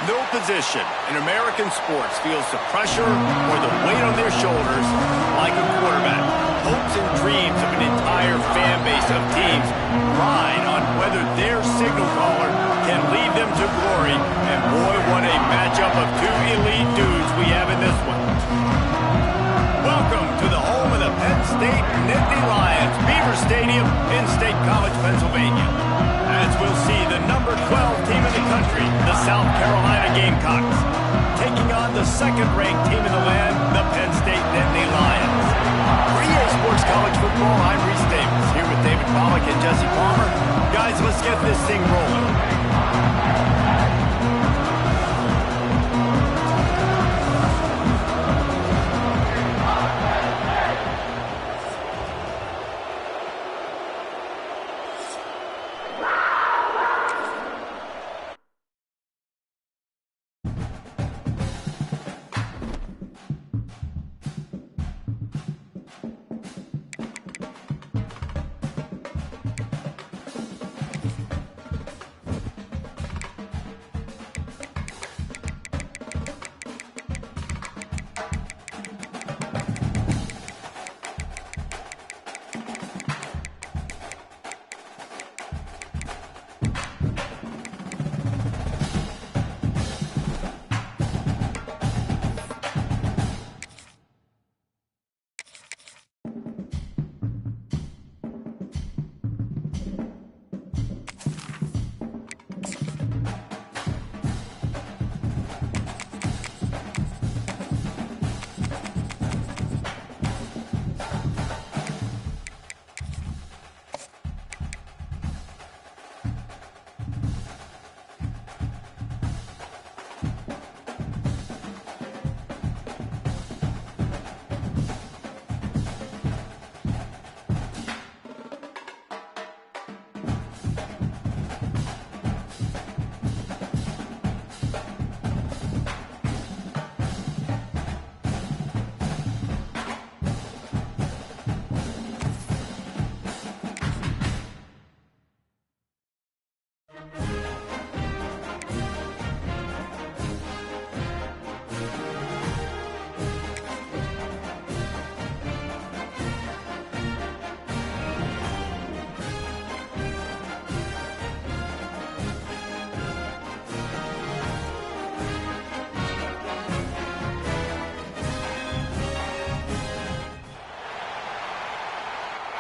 No position in American sports feels the pressure or the weight on their shoulders like a quarterback. Hopes and dreams of an entire fan base of teams ride on whether their signal caller can lead them to glory. And boy, what a matchup of two elite dudes we have in this one. Welcome to the home of the Penn State Nittany Lions, Beaver Stadium in State College, Pennsylvania. As we'll see the number 12 team in the country, the South Carolina Gamecocks, taking on the second-ranked team in the land, the Penn State Nittany Lions. For EA Sports College Football, I'm Reese Davis, here with David Pollack and Jesse Palmer. Guys, let's get this thing rolling.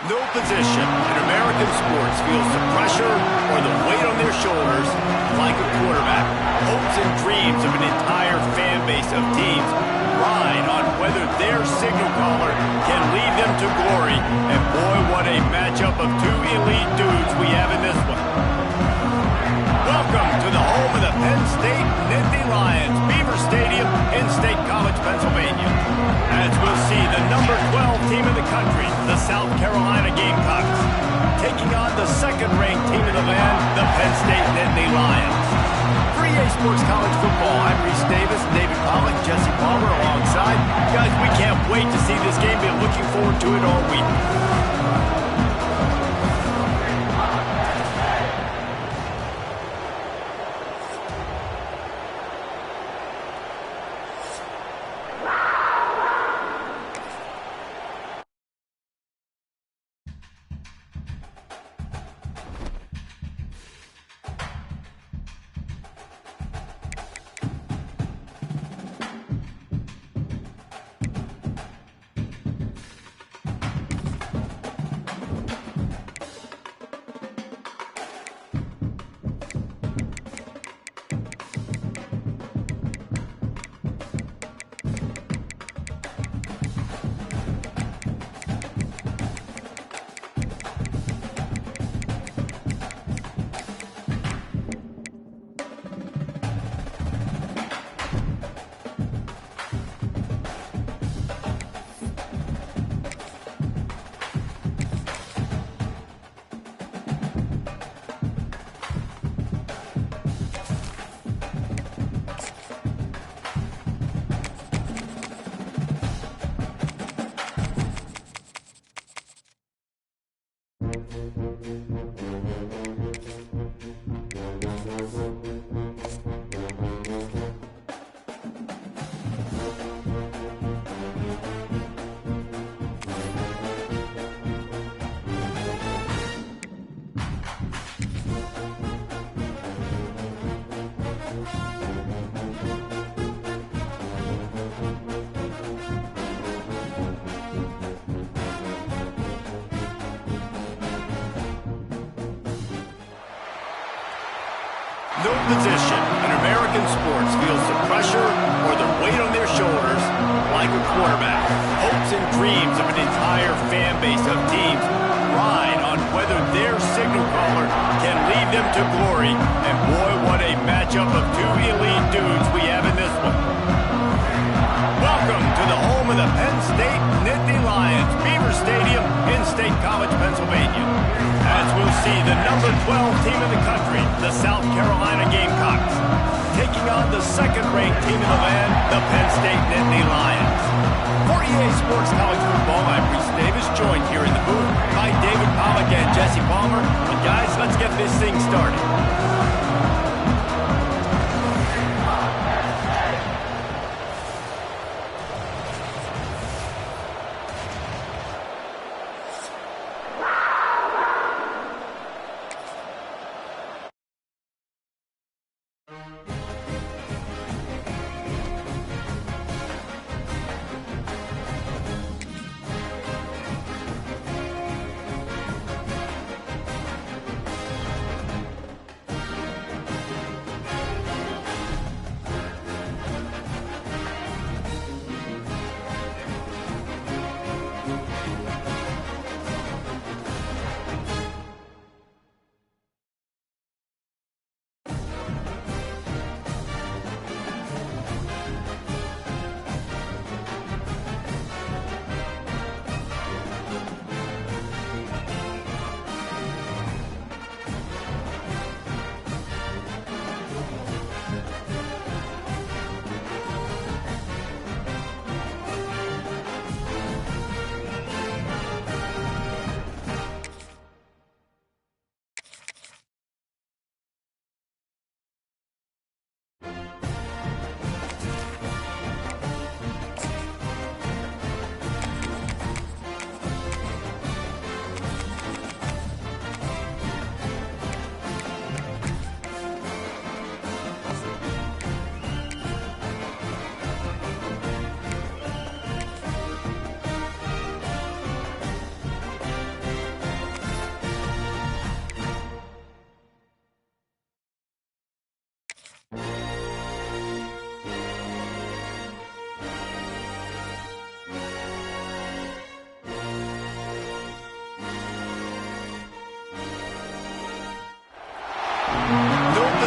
No position in American sports feels the pressure or the weight on their shoulders like a quarterback. Hopes and dreams of an entire fan base of teams ride on whether their signal caller can lead them to glory. And boy, what a matchup of two elite dudes we have in this one. Welcome to the home of the Penn State Nittany Lions, Beaver Stadium in State College, Pennsylvania. As we'll see the number 12 team in the country, the South Carolina Gamecocks, taking on the second-ranked team in the land, the Penn State Nittany Lions. For EA Sports College Football, I'm Reese Davis, David Pollack, Jesse Palmer alongside. Guys, we can't wait to see this game. Been looking forward to it all week. No position in American sports feels the pressure or the weight on their shoulders like a quarterback. Hopes and dreams of an entire fan base of teams ride on whether their signal caller can lead them to glory. And boy, what a matchup of two elite dudes we have in this one. Welcome to the home of the Penn State Nittany Lions, Beaver Stadium in State College, Pennsylvania. As we'll see the number 12 team in the country, the South Carolina Gamecocks, taking on the second-ranked team in the land, the Penn State Nittany Lions. For EA Sports College Football, I'm Reese Davis, joined here in the booth by David Pollack and Jesse Palmer. And guys, let's get this thing started.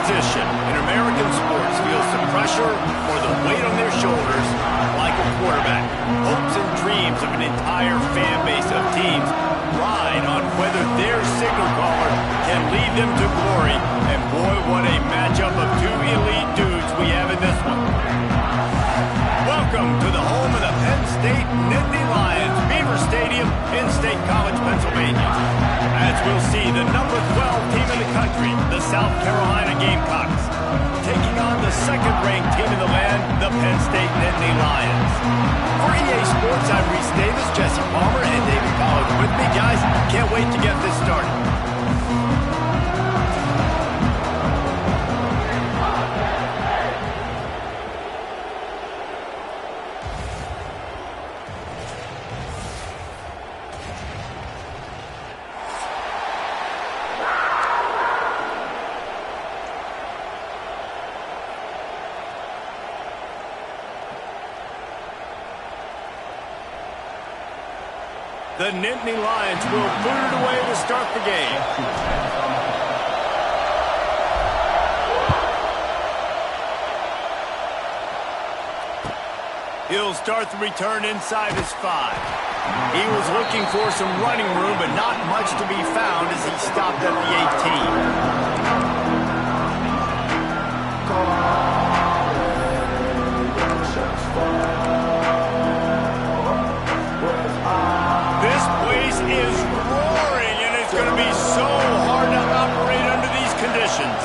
Position in American sports feels the pressure or the weight on their shoulders like a quarterback. Hopes and dreams of an entire fan base of teams ride on whether their signal caller can lead them to glory. And boy, what a matchup of two elite dudes we have in this one. Welcome to the home of the Penn State Nittany Lions, Beaver Stadium in State College, Pennsylvania. As we'll see the number 12 team in the country, the South Carolina Gamecocks, taking on the second-ranked team in the land, the Penn State Nittany Lions. For EA Sports, I'm Reese Davis, Jesse Palmer, and David Pollack with me. Guys, can't wait to get this started. The Nittany Lions will put it away to start the game. He'll start the return inside his 5. He was looking for some running room, but not much to be found as he stopped at the 18. Is roaring, and it's going to be so hard to operate under these conditions.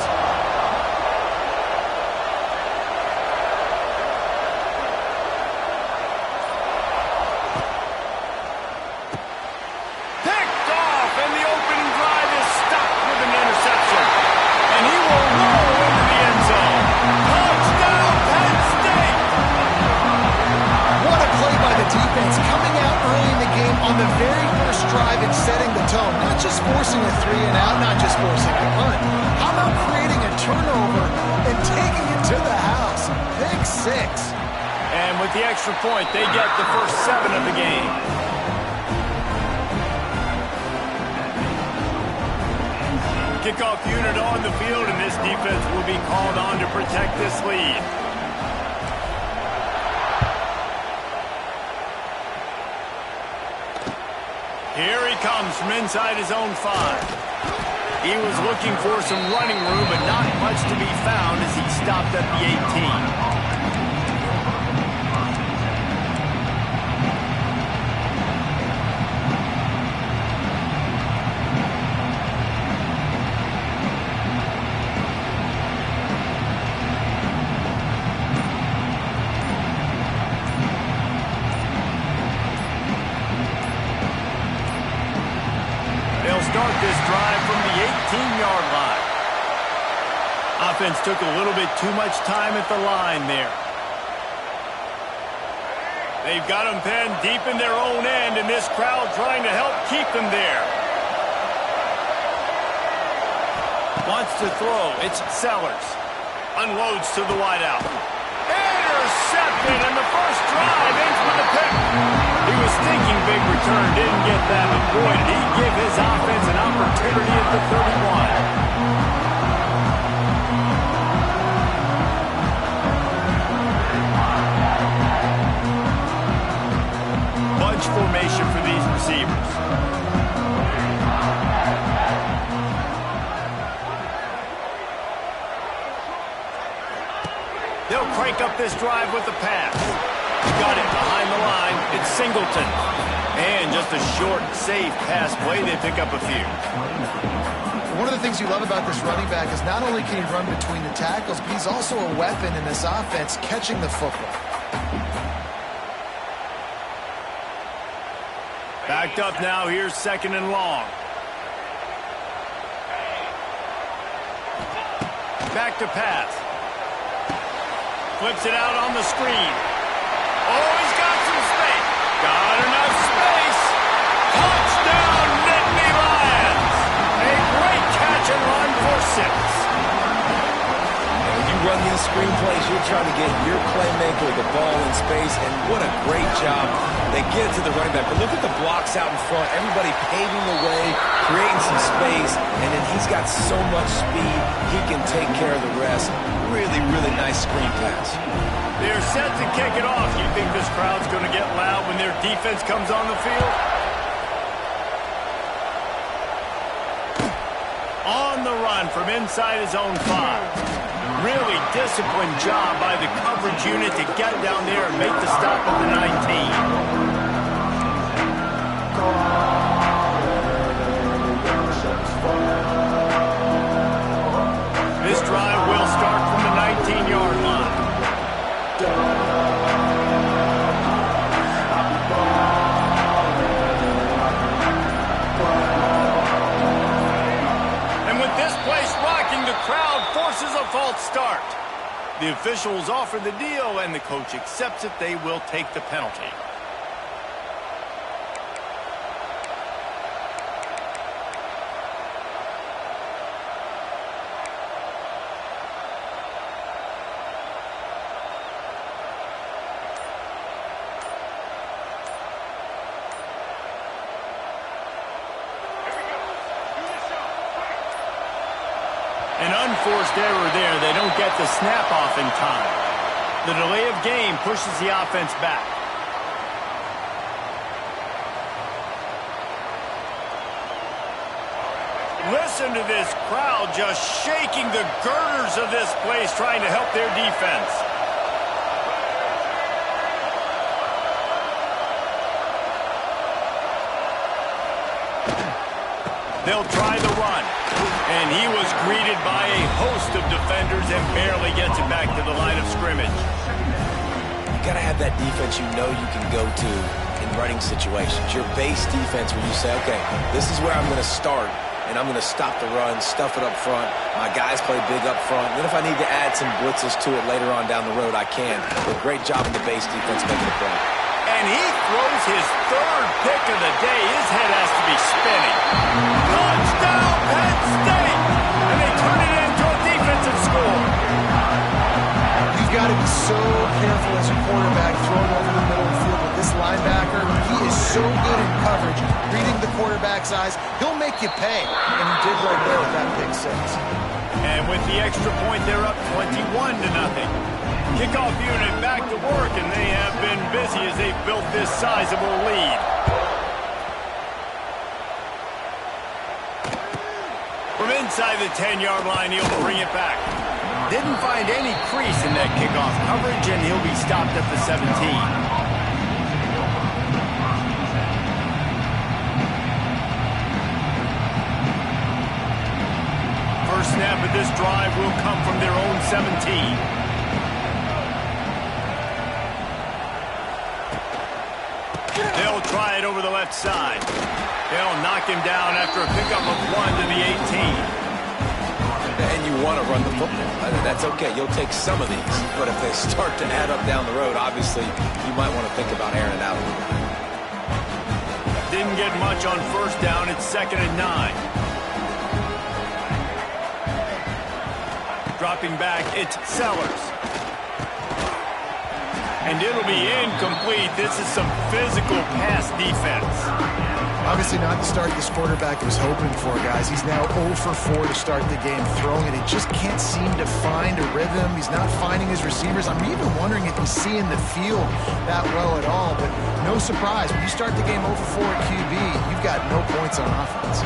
Picked off, and the opening drive is stopped with an interception. just forcing a punt. How about creating a turnover and taking it to the house? Pick 6. And with the extra point, they get the first 7 of the game. Kickoff unit on the field, and this defense will be called on to protect this lead. Here he comes from inside his own 5. He was looking for some running room, but not much to be found as he stopped at the 18. Start this drive from the 18-yard line. Offense took a little bit too much time at the line there. They've got them penned deep in their own end, and this crowd trying to help keep them there. Wants to throw. It's Sellers. Unloads to the wideout. Intercepted, and the first drive ends with a pick. He was thinking big return, didn't get that, but boy, did he give his offense an opportunity at the 31. Bunch formation for these receivers. They'll crank up this drive with the pass. Got it behind the line. It's Singleton. And just a short, safe pass play. They pick up a few. One of the things you love about this running back is not only can he run between the tackles, but he's also a weapon in this offense catching the football. Backed up now. Here's 2nd and long. Back to pass. Flips it out on the screen. Oh, he's got some space. Got enough space. Touchdown, Nittany Lions. A great catch and run for 6. When you run these screenplays, you're trying to get your playmaker the ball in space, and what a great job. They get it to the running back, but look at the blocks out in front. Everybody paving the way, creating some space, and then he's got so much speed, he can take care of the rest. Really, really nice screen pass. They're set to kick it off. You think this crowd's going to get loud when their defense comes on the field? On the run from inside his own 5. Really disciplined job by the coverage unit to get down there and make the stop at the 19. This drive will start from the 19-yard line. And with this place rocking, the crowd forces a false start. The officials offer the deal, and the coach accepts it. They will take the penalty. An unforced error there. They don't get the snap off in time. The delay of game pushes the offense back. Listen to this crowd just shaking the girders of this place, trying to help their defense. They'll try the run. And he was greeted by a host of defenders and barely gets it back to the line of scrimmage. You got to have that defense you know you can go to in running situations. Your base defense where you say, okay, this is where I'm going to start, and I'm going to stop the run, stuff it up front. My guys play big up front. And then if I need to add some blitzes to it later on down the road, I can. But great job in the base defense making a play. And he throws his 3rd pick of the day. His head has to be spinning. Touchdown, Penn State! reading the quarterback's eyes. He'll make you pay, and he did right there with that pick six. And with the extra point, they're up 21-0. Kickoff unit back to work, and they have been busy as they've built this sizable lead. From inside the 10-yard line, he'll bring it back. Didn't find any crease in that kickoff coverage, and he'll be stopped at the 17. First snap of this drive will come from their own 17. They'll try it over the left side. They'll knock him down after a pickup of 1 to the 18. And you want to run the football. That's okay. You'll take some of these. But if they start to add up down the road, obviously, you might want to think about airing it out a little bit. Didn't get much on first down. It's 2nd and 9. Dropping back, it's Sellers. And it'll be incomplete. This is some physical pass defense. Obviously not the start this quarterback was hoping for, guys. He's now 0 for 4 to start the game throwing it. He just can't seem to find a rhythm. He's not finding his receivers. I'm even wondering if he's seeing the field that well at all. But no surprise, when you start the game 0 for 4 at QB, you've got no points on offense.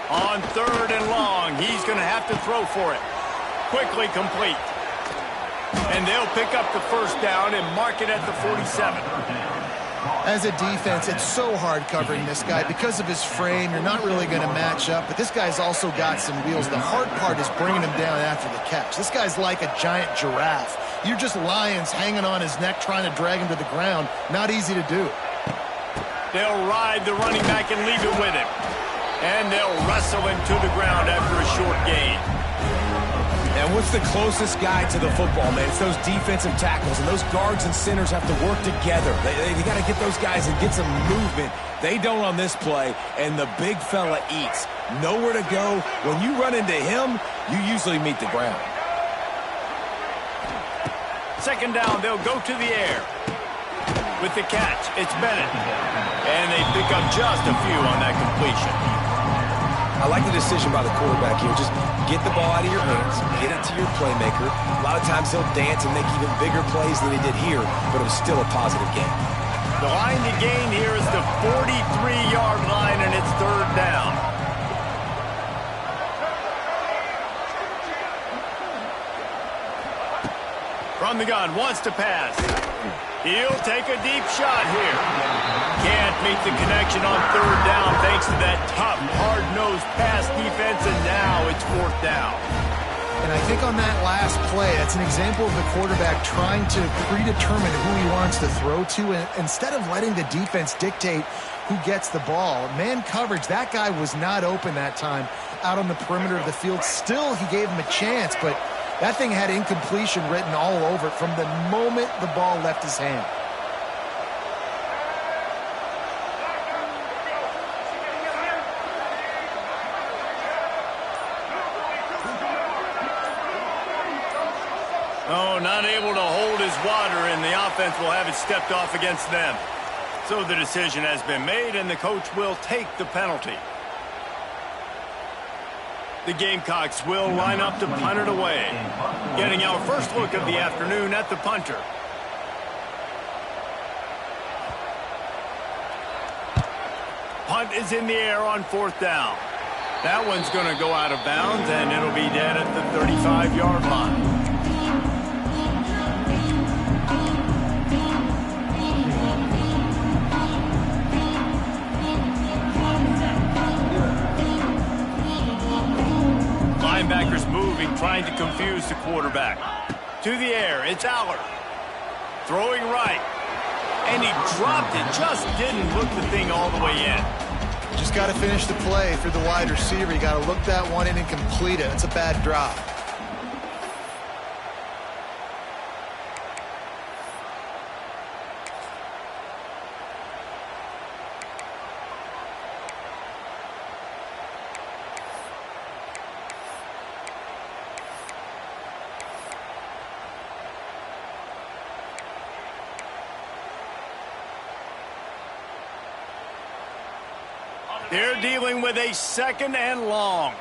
On 3rd and long, he's going to have to throw for it. Quickly complete. And they'll pick up the first down and mark it at the 47. As a defense, it's so hard covering this guy. Because of his frame, you're not really going to match up. But this guy's also got some wheels. The hard part is bringing him down after the catch. This guy's like a giant giraffe. You're just lions hanging on his neck trying to drag him to the ground. Not easy to do. They'll ride the running back and leave it with him. And they'll wrestle him to the ground after a short gain. And what's the closest guy to the football, man? It's those defensive tackles, and those guards and centers have to work together. They got to get those guys and get some movement. They don't on this play, and the big fella eats. Nowhere to go. When you run into him, you usually meet the ground. 2nd down, they'll go to the air. With the catch, it's Bennett. And they pick up just a few on that completion. I like the decision by the quarterback here. Just get the ball out of your hands, get it to your playmaker. A lot of times he'll dance and make even bigger plays than he did here, but it was still a positive game. The line to gain here is the 43-yard line, and it's 3rd down. From the gun, wants to pass. He'll take a deep shot here. Can't meet the connection on 3rd down thanks to that tough, hard-nosed pass defense, and now it's 4th down. And I think on that last play, that's an example of the quarterback trying to predetermine who he wants to throw to, and instead of letting the defense dictate who gets the ball. Man coverage, that guy was not open that time out on the perimeter of the field. Still, he gave him a chance, but that thing had incompletion written all over it from the moment the ball left his hand. Oh, not able to hold his water, and the offense will have it stepped off against them. So the decision has been made, and the coach will take the penalty. The Gamecocks will line up to punt it away. Getting our first look of the afternoon at the punter. Punt is in the air on 4th down. That one's going to go out of bounds, and it'll be dead at the 35-yard line. Linebackers moving, trying to confuse the quarterback. To the air, it's Aller. Throwing right. And he dropped it, just didn't look the thing all the way in. Just got to finish the play for the wide receiver. You got to look that one in and complete it. That's a bad drop. They're dealing with a 2nd and long.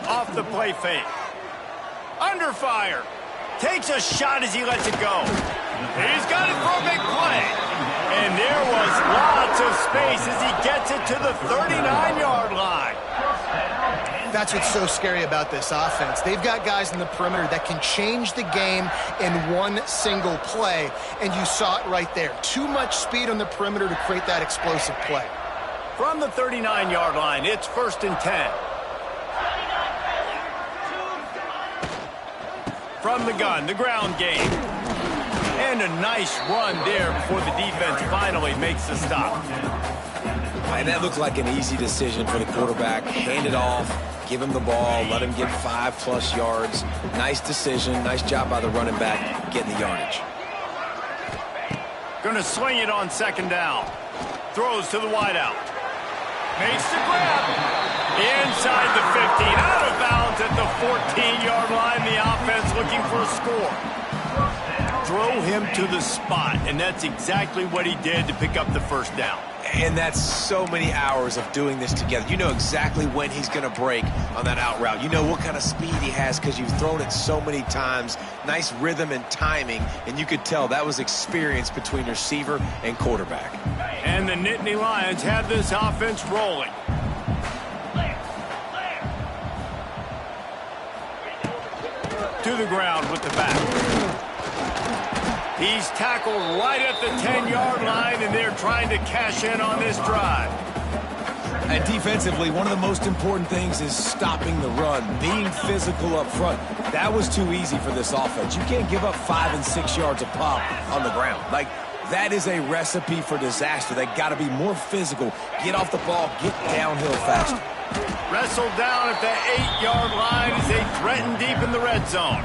Off the play fake. Under fire. Takes a shot as he lets it go. He's got it for a big play. And there was lots of space as he gets it to the 39-yard line. That's what's so scary about this offense. They've got guys in the perimeter that can change the game in one single play, and you saw it right there. Too much speed on the perimeter to create that explosive play. From the 39-yard line, it's 1st and 10. From the gun, the ground game. And a nice run there before the defense finally makes the stop. And that looked like an easy decision for the quarterback. Hand it off, give him the ball, let him get 5+ yards. Nice decision, nice job by the running back getting the yardage. Gonna swing it on 2nd down. Throws to the wideout. Makes the grab. Inside the 15, out of bounds at the 14-yard line. The offense looking for a score. Throw him to the spot, and that's exactly what he did to pick up the 1st down. And that's so many hours of doing this together. You know exactly when he's going to break on that out route. You know what kind of speed he has because you've thrown it so many times. Nice rhythm and timing, and you could tell that was experience between receiver and quarterback. And the Nittany Lions have this offense rolling. To the ground with the back. He's tackled right at the 10-yard line, and they're trying to cash in on this drive. And defensively, one of the most important things is stopping the run, being physical up front. That was too easy for this offense. You can't give up 5 and 6 yards a pop on the ground. Like, that is a recipe for disaster. They got to be more physical, get off the ball, get downhill faster. Wrestled down at the 8-yard line as they threaten deep in the red zone.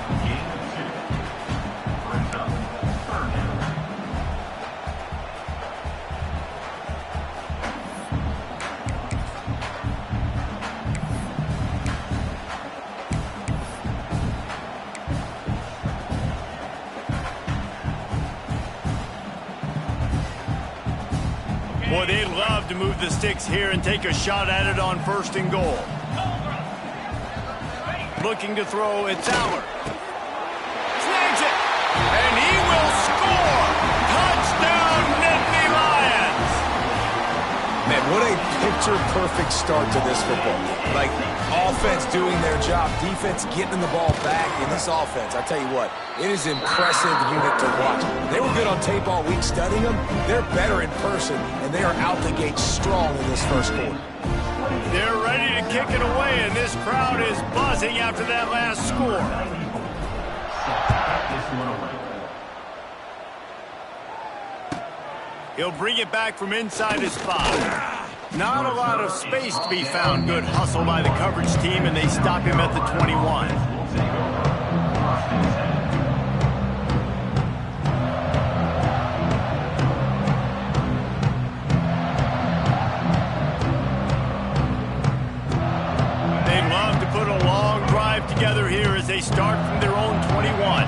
Boy, they'd love to move the sticks here and take a shot at it on 1st and goal. Looking to throw, it's Aller. Snags it, and he will score! Touchdown, Nittany Lions! Man, what a picture-perfect start to this football game. Like, offense doing their job, defense getting the ball back. In this offense, I tell you what, it is an impressive unit to watch. They were good on tape all week studying them. They're better in person, and they are out the gate strong in this 1st quarter. They're ready to kick it away, and this crowd is buzzing after that last score. He'll bring it back from inside his 5. Not a lot of space to be found. Good hustle by the coverage team, and they stop him at the 21. They'd love to put a long drive together here as they start from their own 21.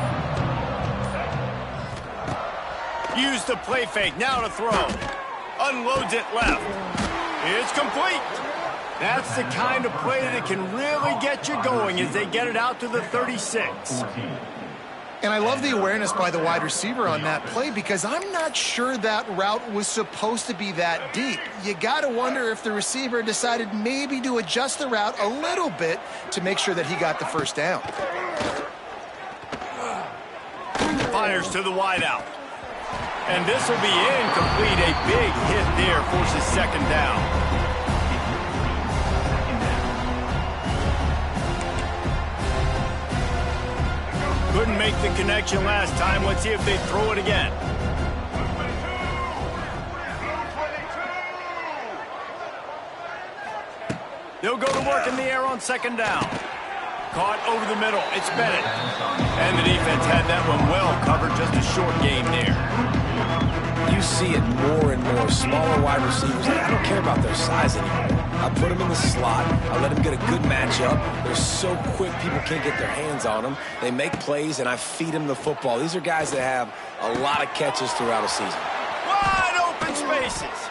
Use the play fake, now to throw. Unloads it left. It's complete. That's the kind of play that can really get you going as they get it out to the 36. And I love the awareness by the wide receiver on that play because I'm not sure that route was supposed to be that deep. You got to wonder if the receiver decided maybe to adjust the route a little bit to make sure that he got the 1st down. Fires to the wideout. And this will be incomplete. A big hit there forces 2nd down. Couldn't make the connection last time. Let's see if they throw it again. They'll go to work in the air on 2nd down. Caught over the middle. It's Bennett. And the defense had that one well covered. Just a short game there. You see it more and more. Smaller wide receivers. I don't care about their size anymore. I put them in the slot. I let them get a good matchup. They're so quick, people can't get their hands on them. They make plays, and I feed them the football. These are guys that have a lot of catches throughout a season. Wide open devices.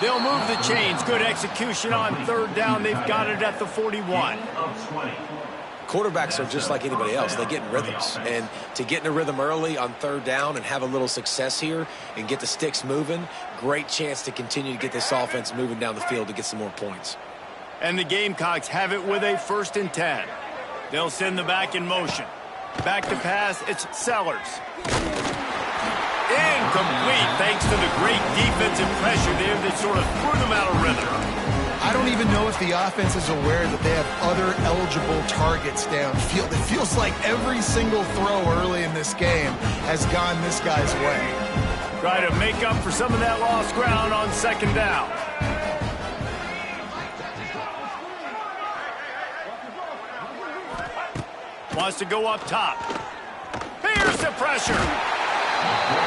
They'll move the chains. Good execution on third down. They've got it at the 41. Quarterbacks are just like anybody else. They get in rhythms. And to get in a rhythm early on third down and have a little success here and get the sticks moving, great chance to continue to get this offense moving down the field to get some more points. And the Gamecocks have it with a 1st and 10. They'll send the back in motion. Back to pass, it's Sellers. Incomplete, thanks to the great defensive pressure there that sort of threw them out of rhythm. I don't even know if the offense is aware that they have other eligible targets downfield. It feels like every single throw early in this game has gone this guy's way. Try to make up for some of that lost ground on 2nd down. Wants to go up top. Here's the pressure.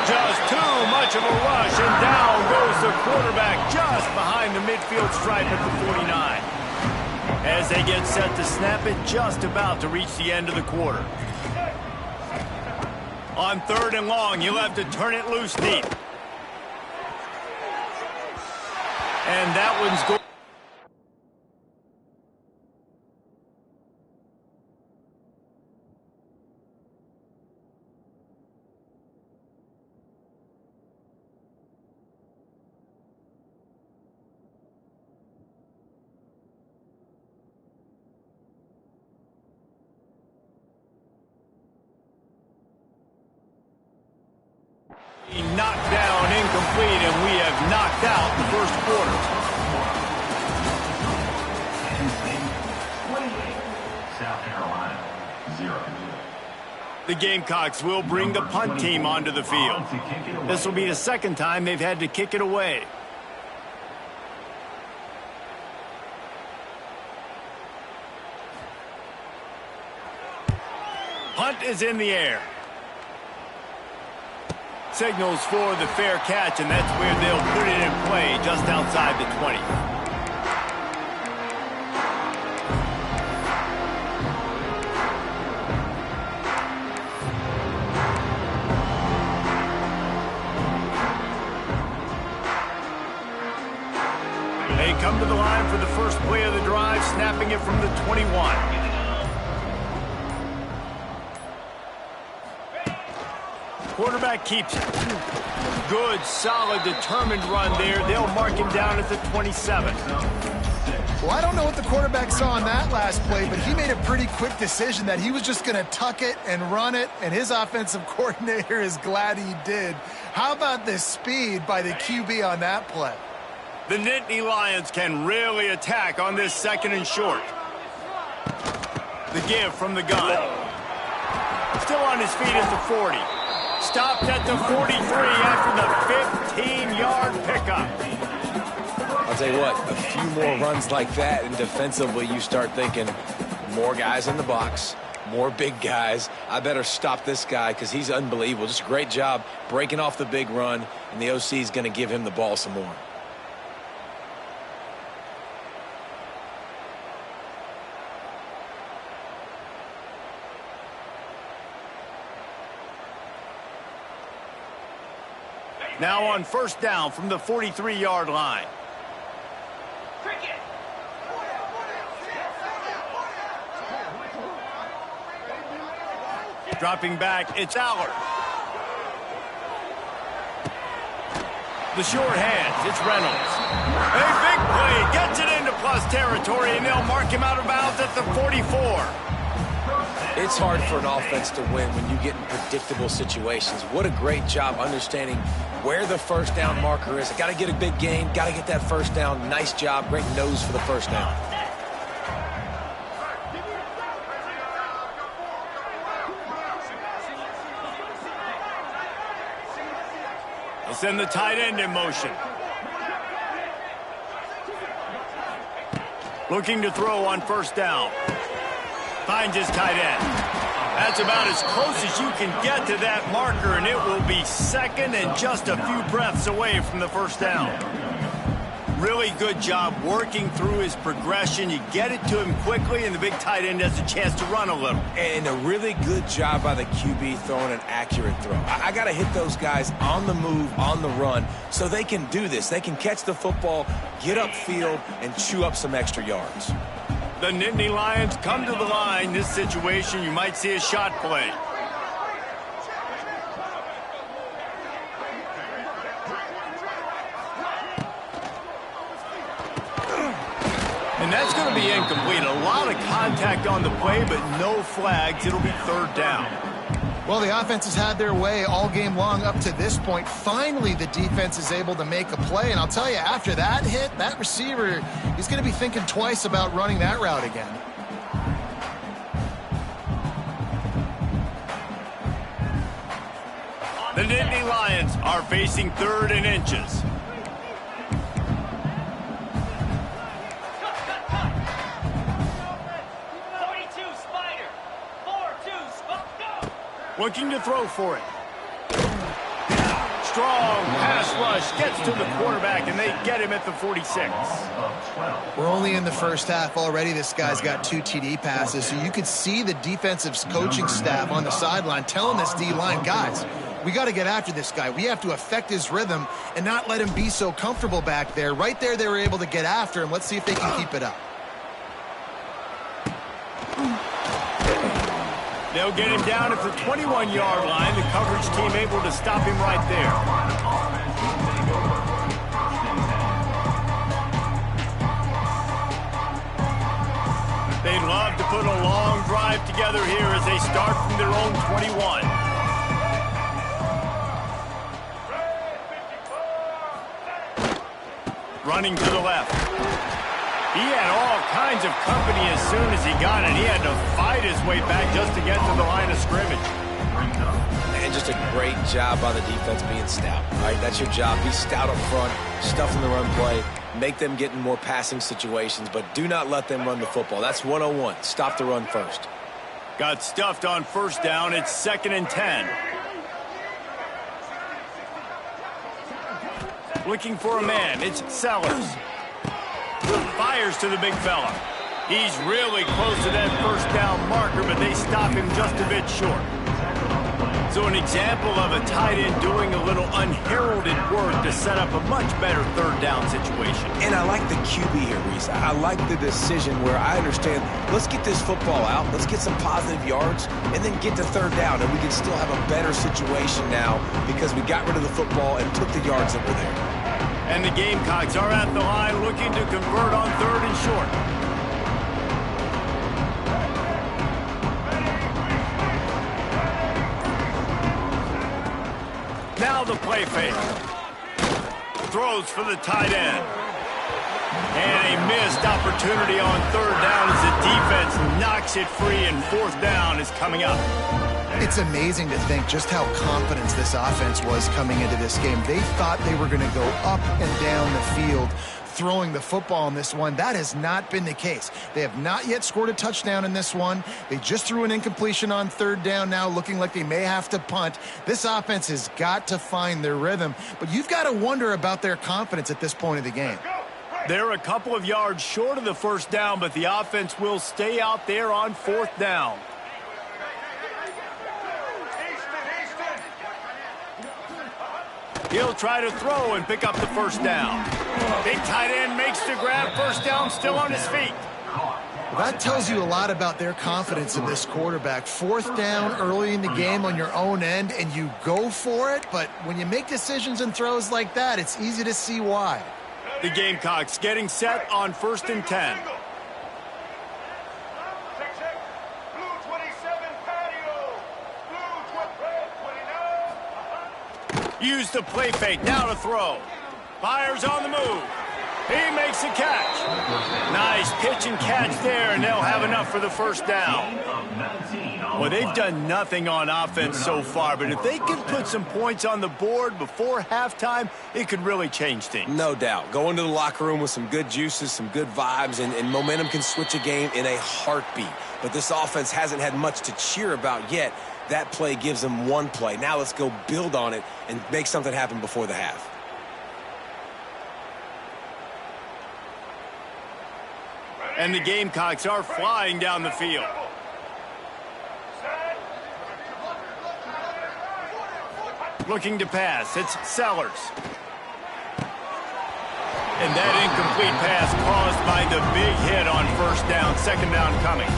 Just too much of a rush, and down goes the quarterback just behind the midfield stripe at the 49. As they get set to snap it, just about to reach the end of the quarter. On 3rd and long, you'll have to turn it loose deep. And that one's going. Knocked down, incomplete, and we have knocked out the 1st quarter. South Carolina, 0. The Gamecocks will bring the punt team onto the field. This will be the 2nd time they've had to kick it away. Punt is in the air. Signals for the fair catch, and that's where they'll put it in play, just outside the 20. They come to the line for the first play of the drive, snapping it from the 21. Quarterback keeps it. Good, solid, determined run there. They'll mark him down at the 27. Well, I don't know what the quarterback saw on that last play, but he made a pretty quick decision that he was just going to tuck it and run it, and his offensive coordinator is glad he did. How about the speed by the QB on that play? The Nittany Lions can really attack on this 2nd and short. The give from the gun. Still on his feet at the 40. Stopped at the 43 after the 15-yard pickup. I'll tell you what, a few more runs like that, and defensively you start thinking, more guys in the box, more big guys. I better stop this guy because he's unbelievable. Just a great job breaking off the big run, and the OC is going to give him the ball some more. Now on 1st down from the 43-yard line. Dropping back, it's Allard. The short hands, it's Reynolds. A big play, gets it into plus territory, and they'll mark him out of bounds at the 44. It's hard for an offense to win when you get in predictable situations. What a great job understanding where the 1st down marker is. Got to get a big gain, got to get that 1st down. Nice job, great nose for the 1st down. They send the tight end in motion. Looking to throw on 1st down. Finds his tight end. That's about as close as you can get to that marker, and it will be 2nd and just a few breaths away from the 1st down. Really good job working through his progression. You get it to him quickly, and the big tight end has a chance to run a little. And a really good job by the QB throwing an accurate throw. I got to hit those guys on the move, on the run, so they can do this. They can catch the football, get upfield, and chew up some extra yards. The Nittany Lions come to the line. This situation, you might see a shot play. And that's going to be incomplete. A lot of contact on the play, but no flags. It'll be third down. Well, the offense has had their way all game long up to this point. Finally, the defense is able to make a play. And I'll tell you, after that hit, that receiver, he's going to be thinking twice about running that route again. The Nittany Lions are facing 3rd and inches. Looking to throw for it. Strong pass rush gets to the quarterback, and they get him at the 46. We're only in the first half already. This guy's got 2 TD passes, so you could see the defensive coaching staff on the sideline telling this D-line, guys, we got to get after this guy. We have to affect his rhythm and not let him be so comfortable back there. Right there, they were able to get after him. Let's see if they can keep it up. They'll get him down at the 21-yard line. The coverage team able to stop him right there. They'd love to put a long drive together here as they start from their own 21. Running to the left. He had all kinds of company as soon as he got it. He had to fight his way back just to get to the line of scrimmage. And just a great job by the defense being stout. All right, that's your job. Be stout up front, stuff in the run play, make them get in more passing situations, but do not let them run the football. That's 101. Stop the run first. Got stuffed on first down. It's 2nd and 10. Looking for a man. It's Sellers. Fires to the big fella. He's really close to that first down marker, but they stop him just a bit short. So an example of a tight end doing a little unheralded work to set up a much better 3rd down situation. And I like the QB here, Reese. I like the decision where I understand, let's get this football out, let's get some positive yards, and then get to 3rd down, and we can still have a better situation now because we got rid of the football and took the yards that were there. And the Gamecocks are at the line looking to convert on 3rd and short. Now the play fake. Throws for the tight end. And a missed opportunity on 3rd down as the defense knocks it free, and 4th down is coming up. It's amazing to think just how confident this offense was coming into this game. They thought they were going to go up and down the field throwing the football in this one. That has not been the case. They have not yet scored a touchdown in this one. They just threw an incompletion on 3rd down now, looking like they may have to punt. This offense has got to find their rhythm, but you've got to wonder about their confidence at this point of the game. They're a couple of yards short of the first down, but the offense will stay out there on 4th down. He'll try to throw and pick up the first down. Big tight end makes the grab. First down, still on his feet. That tells you a lot about their confidence in this quarterback. 4th down early in the game on your own end, and you go for it. But when you make decisions and throws like that, it's easy to see why. The Gamecocks getting set on 1st and 10. Use the play fake, now to throw. Fires on the move. He makes a catch. Nice pitch and catch there, and they'll have enough for the first down. Well, they've done nothing on offense so far, but if they can put some points on the board before halftime, it could really change things. No doubt. Go into the locker room with some good juices, some good vibes, and momentum can switch a game in a heartbeat. But this offense hasn't had much to cheer about yet. That play gives them one play. Now let's go build on it and make something happen before the half. And the Gamecocks are flying down the field. Looking to pass. It's Sellers. And that incomplete pass caused by the big hit on first down. Second down coming.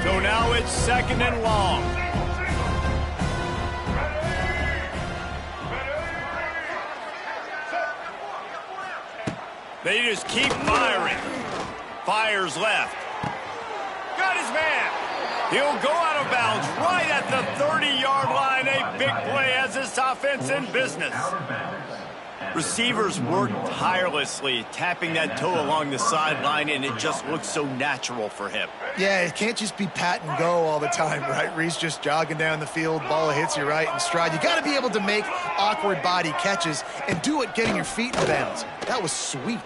So now it's second and long. They just keep firing. Fires left. Got his man. He'll go out of bounds right at the 30-yard line. A big play as this offense in business. Receivers work tirelessly, tapping that toe along the sideline, and it just looks so natural for him. Yeah, it can't just be pat and go all the time, right? Reese just jogging down the field, ball hits you right in stride. You got to be able to make awkward body catches and do it getting your feet in bounds. That was sweet.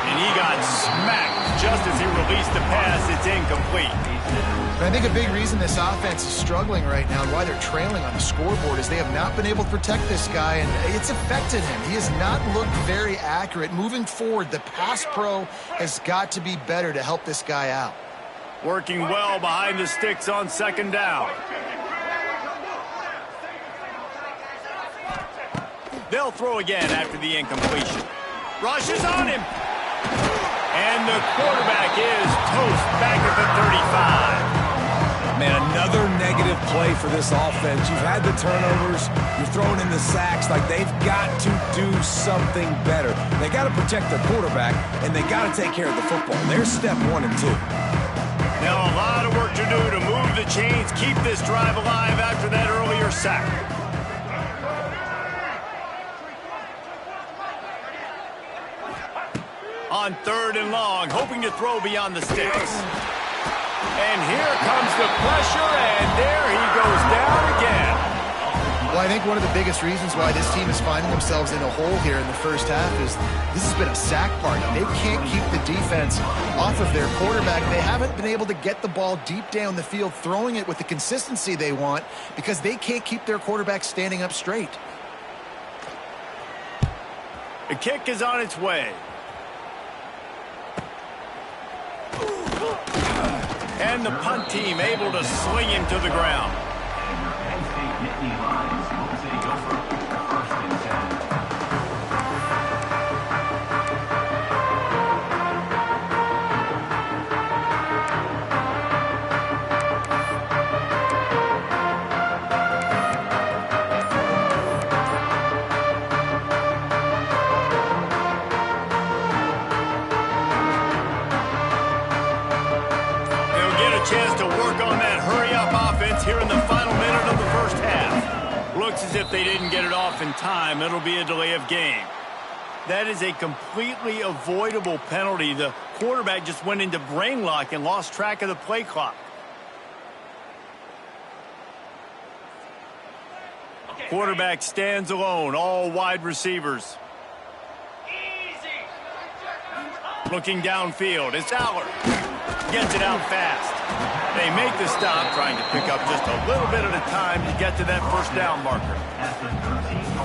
And he got smacked just as he released the pass. It's incomplete. And I think a big reason this offense is struggling right now and why they're trailing on the scoreboard is they have not been able to protect this guy, and it's affected him. He has not looked very accurate. Moving forward, the pass pro has got to be better to help this guy out. Working well behind the sticks on second down. They'll throw again after the incompletion. Rushes on him. And the quarterback is toast back at the 35. Man, another negative play for this offense. You've had the turnovers. You're throwing in the sacks. Like, they've got to do something better. They got to protect their quarterback, and they got to take care of the football. There's step 1 and 2. Now a lot of work to do to move the chains, keep this drive alive after that earlier sack. On third and long, hoping to throw beyond the sticks. And here comes the pressure, and there he goes down again. Well, I think one of the biggest reasons why this team is finding themselves in a hole here in the first half is this has been a sack party. They can't keep the defense off of their quarterback. They haven't been able to get the ball deep down the field, throwing it with the consistency they want because they can't keep their quarterback standing up straight. The kick is on its way. And the punt team able to sling him to the ground. Chance to work on that hurry-up offense here in the final minute of the first half. Looks as if they didn't get it off in time. It'll be a delay of game. That is a completely avoidable penalty. The quarterback just went into brain lock and lost track of the play clock. Quarterback stands alone, all wide receivers. Looking downfield, it's Aller. Gets it out fast. They make the stop, trying to pick up just a little bit at a time to get to that first down marker.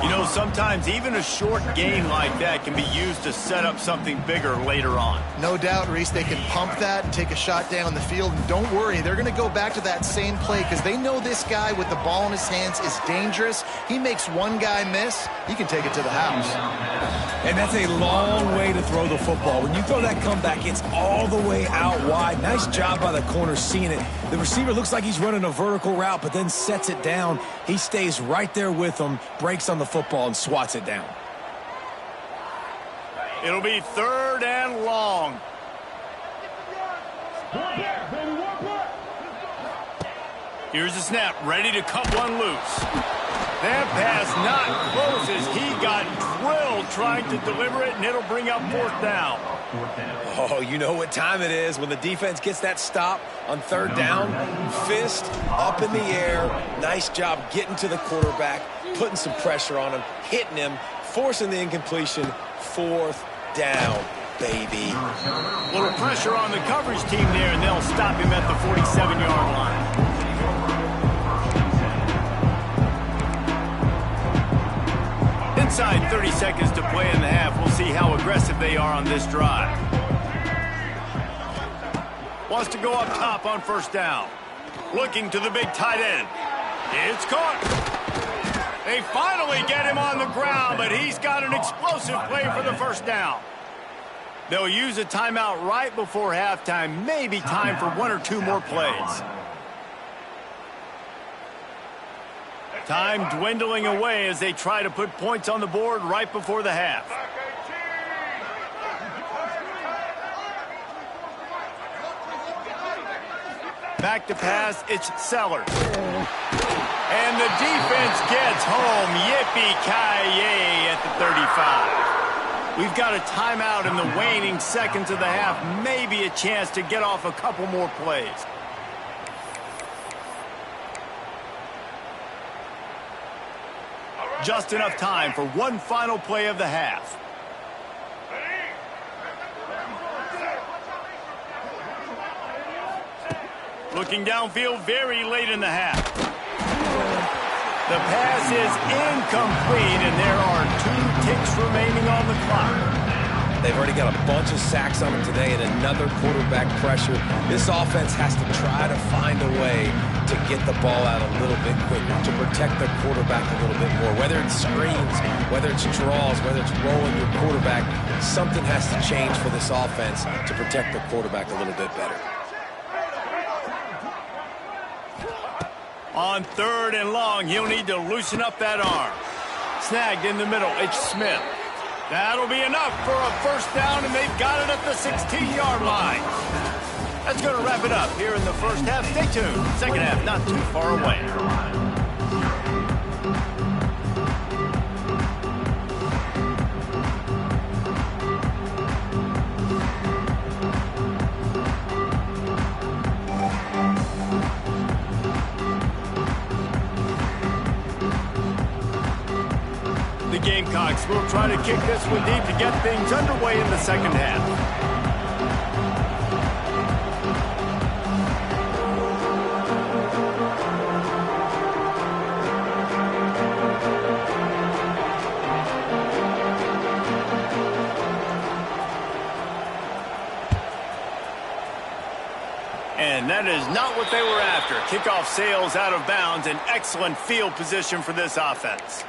You know, sometimes even a short gain like that can be used to set up something bigger later on. No doubt, Reese, they can pump that and take a shot down the field. And don't worry, they're going to go back to that same play because they know this guy with the ball in his hands is dangerous. He makes one guy miss, he can take it to the house. And that's a long way to throw the football. When you throw that comeback, it's all the way out wide. Nice job by the corner seeing it. The receiver looks like he's running a vertical route, but then sets it down. He stays right there with him, breaks on the football, and swats it down. It'll be third and long. Here's the snap, ready to cut one loose. That pass not close as he got drilled trying to deliver it, and it'll bring up fourth down. Oh, you know what time it is when the defense gets that stop on third down. Fist up in the air. Nice job getting to the quarterback, putting some pressure on him, hitting him, forcing the incompletion. Fourth down, baby. A little pressure on the coverage team there, and they'll stop him at the 47-yard line. Inside 30 seconds to play in the half. We'll see how aggressive they are on this drive. Wants to go up top on first down. Looking to the big tight end. It's caught. They finally get him on the ground, but he's got an explosive play for the first down. They'll use a timeout right before halftime. Maybe time for one or two more plays. Time dwindling away as they try to put points on the board right before the half. Back to pass, it's Sellers. And the defense gets home. Yippee-ki-yay at the 35. We've got a timeout in the waning seconds of the half. Maybe a chance to get off a couple more plays. Just enough time for one final play of the half. Looking downfield very late in the half. The pass is incomplete, and there are 2 ticks remaining on the clock. They've already got a bunch of sacks on them today and another quarterback pressure. This offense has to try to find a way to get the ball out a little bit quicker, to protect their quarterback a little bit more. Whether it's screens, whether it's draws, whether it's rolling your quarterback, something has to change for this offense to protect their quarterback a little bit better. On 3rd and long, he'll need to loosen up that arm. Snagged in the middle, it's Smith. That'll be enough for a first down, and they've got it at the 16-yard line. That's going to wrap it up here in the first half. Stay tuned. Second half not too far away. The Gamecocks will try to kick this one deep to get things underway in the second half. And that is not what they were after. Kickoff sails out of bounds, and excellent field position for this offense.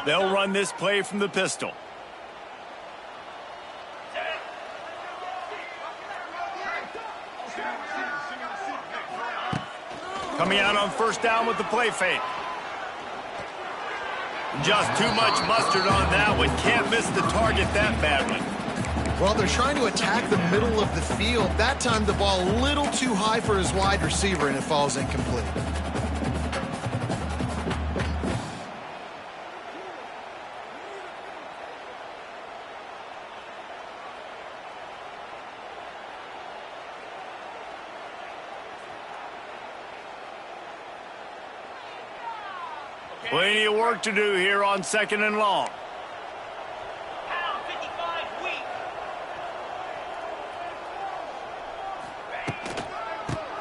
They'll run this play from the pistol. Coming out on first down with the play fake. Just too much mustard on that one. Can't miss the target that badly. Well, they're trying to attack the middle of the field. That time the ball a little too high for his wide receiver, and it falls incomplete. Plenty of work to do here on 2nd and long.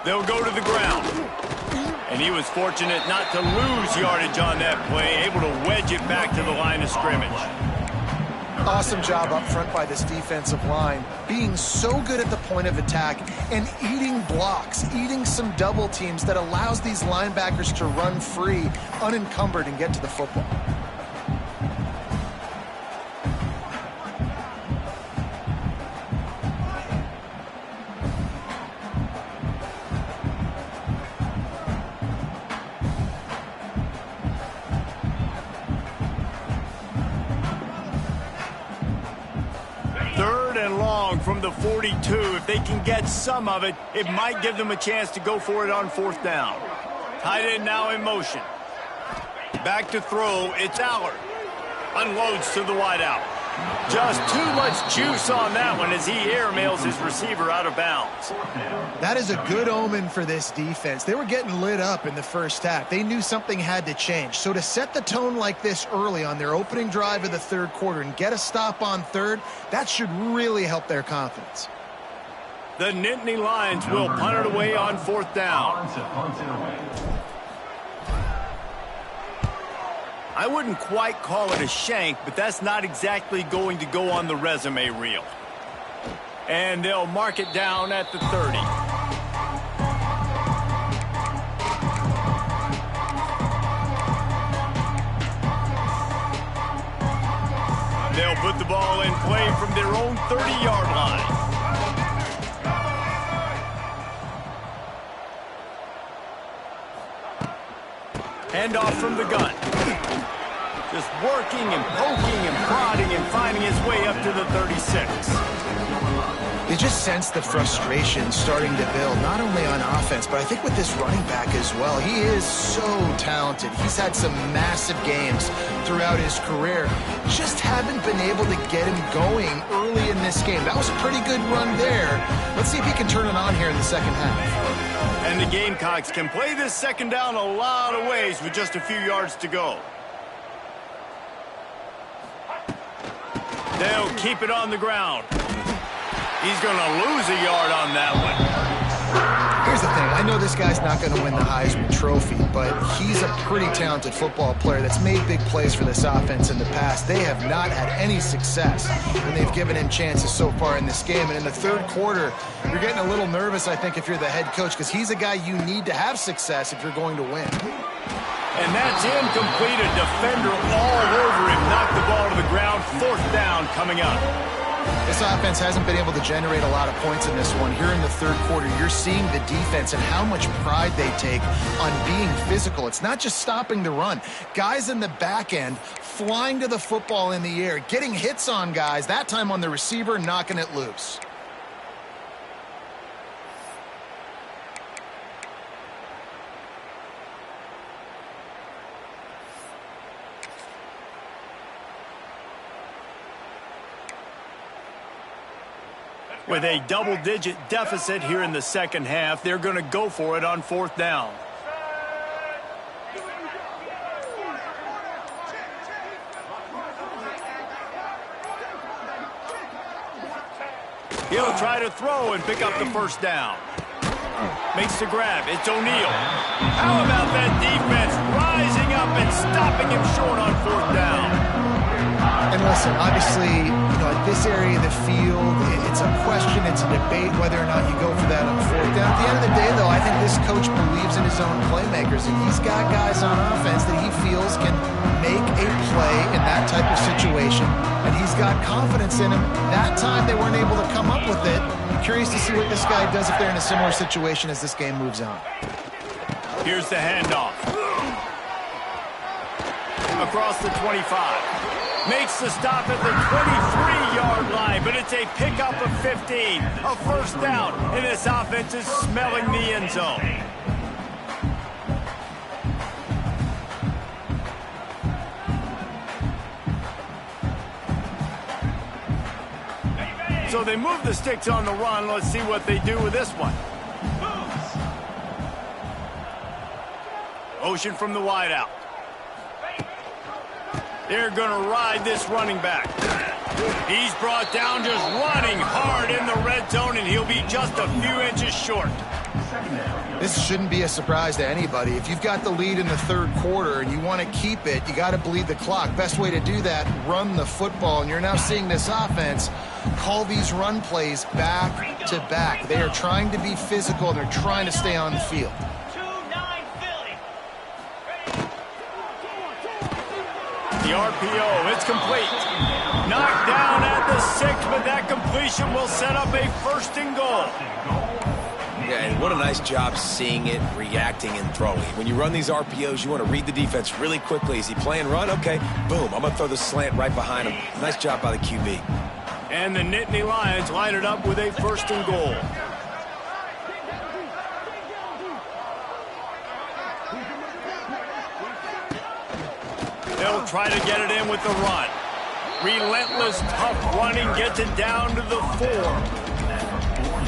They'll go to the ground. And he was fortunate not to lose yardage on that play, able to wedge it back to the line of scrimmage. Awesome job up front by this defensive line, being so good at the point of attack and eating blocks, eating some double teams that allows these linebackers to run free, unencumbered, and get to the football. From the 42, if they can get some of it, it might give them a chance to go for it on 4th down. Tight end now in motion. Back to throw, it's Allard. Unloads to the wideout. Just too much juice on that one as he airmails his receiver out of bounds. That is a good omen for this defense. They were getting lit up in the first half. They knew something had to change. So to set the tone like this early on their opening drive of the third quarter and get a stop on third, that should really help their confidence. The Nittany Lions will punt it away on fourth down. I wouldn't quite call it a shank, but that's not exactly going to go on the resume reel. And they'll mark it down at the 30. They'll put the ball in play from their own 30-yard line. Handoff from the gun. Just working and poking and prodding and finding his way up to the 36. You just sense the frustration starting to build, not only on offense, but I think with this running back as well. He is so talented. He's had some massive games throughout his career. Just haven't been able to get him going early in this game. That was a pretty good run there. Let's see if he can turn it on here in the second half. And the Gamecocks can play this second down a lot of ways with just a few yards to go. They'll keep it on the ground. He's going to lose a yard on that one. Here's the thing. I know this guy's not going to win the Heisman Trophy, but he's a pretty talented football player that's made big plays for this offense in the past. They have not had any success when they've given him chances so far in this game. And in the third quarter, you're getting a little nervous, I think, if you're the head coach, because he's a guy you need to have success if you're going to win. And that's incomplete. A defender all over him. Knocked the ball to the ground. Fourth down coming up. This offense hasn't been able to generate a lot of points in this one. Here in the third quarter, you're seeing the defense and how much pride they take on being physical. It's not just stopping the run. Guys in the back end flying to the football in the air, getting hits on guys, that time on the receiver, knocking it loose. With a double-digit deficit here in the second half, they're going to go for it on fourth down. He'll try to throw and pick up the first down. Makes the grab. It's O'Neal. How about that defense rising up and stopping him short on fourth down? And listen, obviously, at this area of the field, it's a question, it's a debate whether or not you go for that on fourth down. At the end of the day, though, I think this coach believes in his own playmakers, and he's got guys on offense that he feels can make a play in that type of situation, and he's got confidence in him. That time, they weren't able to come up with it. I'm curious to see what this guy does if they're in a similar situation as this game moves on. Here's the handoff. Across the 25. Makes the stop at the 23-yard line, but it's a pickup of 15. A first down, and this offense is smelling the end zone. So they move the sticks on the run. Let's see what they do with this one. Motion from the wideout. They're going to ride this running back. He's brought down just running hard in the red zone, and he'll be just a few inches short. This shouldn't be a surprise to anybody. If you've got the lead in the third quarter and you want to keep it, you got to bleed the clock. Best way to do that, run the football. And you're now seeing this offense call these run plays back to back. They are trying to be physical, and they're trying to stay on the field. The RPO, it's complete. Knocked down at the 6, but that completion will set up a first and goal. Yeah, and what a nice job seeing it, reacting, and throwing. When you run these RPOs, you want to read the defense really quickly. Is he playing run? Okay, boom, I'm going to throw the slant right behind him. Nice job by the QB. And the Nittany Lions line it up with a first and goal. They'll try to get it in with the run. Relentless, tough running gets it down to the 4.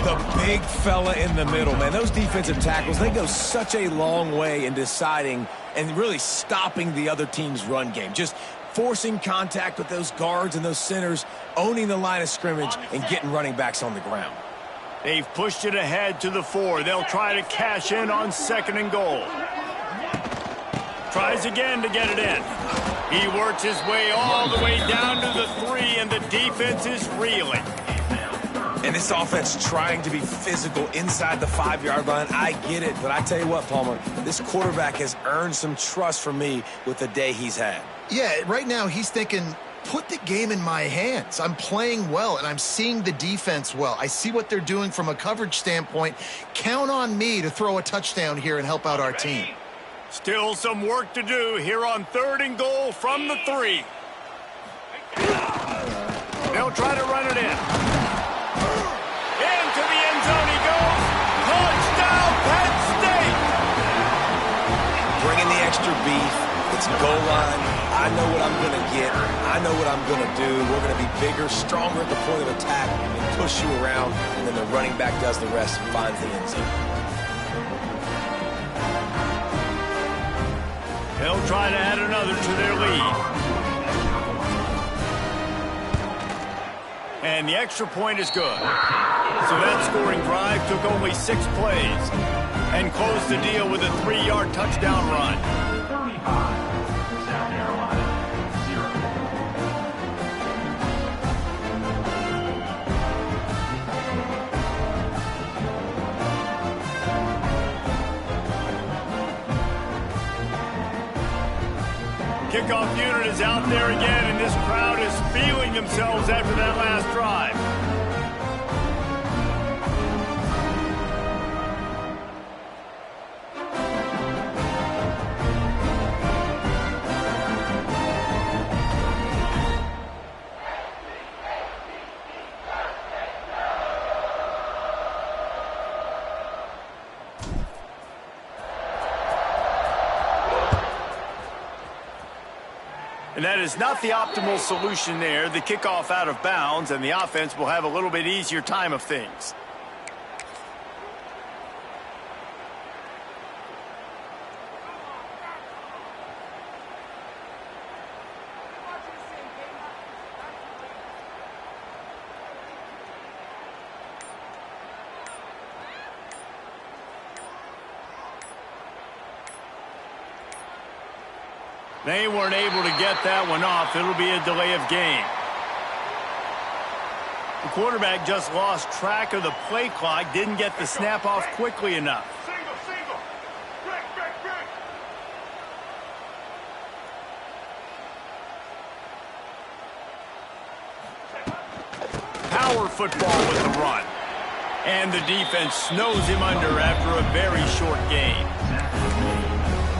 The big fella in the middle, man. Those defensive tackles, they go such a long way in deciding and really stopping the other team's run game. Just forcing contact with those guards and those centers, owning the line of scrimmage, and getting running backs on the ground. They've pushed it ahead to the 4. They'll try to cash in on 2nd and goal. Tries again to get it in. He works his way all the way down to the 3, and the defense is reeling. And this offense trying to be physical inside the 5-yard line. I get it, but I tell you what, Palmer, this quarterback has earned some trust from me with the day he's had. Yeah, right now he's thinking, put the game in my hands. I'm playing well, and I'm seeing the defense well. I see what they're doing from a coverage standpoint. Count on me to throw a touchdown here and help out our team. Still some work to do here on 3rd and goal from the 3. They'll try to run it in. Into the end zone he goes. Touchdown, Penn State! Bringing the extra beef. It's goal line. I know what I'm going to get. I know what I'm going to do. We're going to be bigger, stronger at the point of attack and push you around, and then the running back does the rest and finds the end zone. They'll try to add another to their lead. And the extra point is good. So that scoring drive took only 6 plays and closed the deal with a 3-yard touchdown run. 35, South Carolina, 0. Kickoff unit is out there again, and this crowd is feeling themselves after that last drive. And that is not the optimal solution there. The kickoff out of bounds, and the offense will have a little bit easier time of things. They weren't able to get that one off. It'll be a delay of game. The quarterback just lost track of the play clock, didn't get the snap off quickly enough. Power football with the run. And the defense snows him under after a very short game.